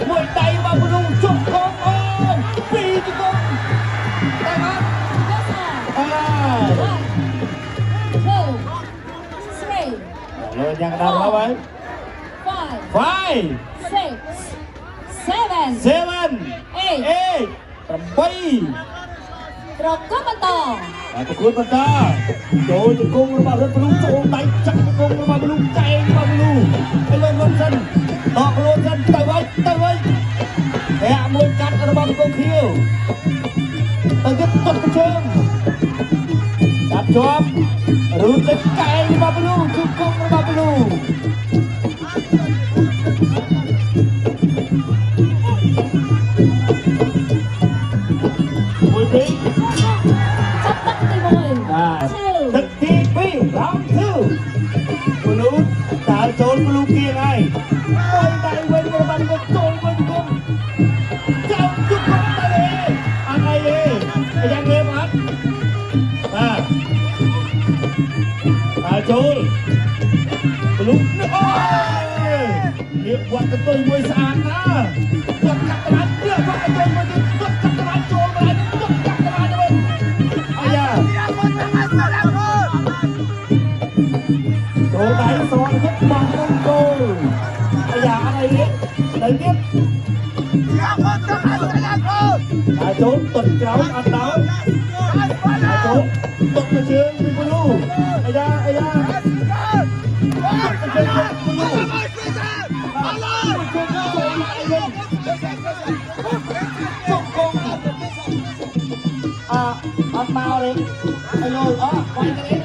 មួយដៃរបស់មនុស្សជប់កងអូនពីរជង្គង់តែមកអើ One, two, three, លើយ៉ាងដល់ហើយ five, 5 six, seven, 7 eight. 8 ប្រកបបន្ត ហើយប្រគួតបន្តចូលជង្គង់របស់រត់មនុស្សចូលដៃចាក់ជង្គង់របស់មនុស្សចែងរបស់មនុស្សឲ្យលើរត់សិនដកខ្លួនសិនទៅវិញតែមួយកាត់របស់កងខៀវទៅទៀតទុតជើងចាប់ជាប់រូតទៅកែងរបស់មនុស្សជង្គង់របស់មនុស្សមួយពីរ ចាប់ទឹកទី1 ទឹកទី2 round 2មនុស្សតើចូលមនុស្សគៀងហើយមួយដៃវិញរបស់មនុស្សចូលវិញគុំចូលជង្គង់ទៅអត់អីទេយ៉ាងនេះអត់បាទតើចូលមនុស្សអូយនេះវត្តទៅមួយស្អាតណាគាត់កាត់ត្រាច់នេះវត្តទៅមួយទៀតគាត់កាត់ត្រាច់ចូលមកគាត់កាត់ត្រាច់វិញអាយ៉ាចូលដៃសងទឹកបងនឹងគោលអាយ៉ាអត់អីទេទៅទៀតតែចូលទុតក្រោយអត់ដល់តែចូលទុតទៅជើងពីមនុស្សអាយ៉ាទុតទៅជើងពីមនុស្សអត់មកទេអីលុយអត់វាយទៅ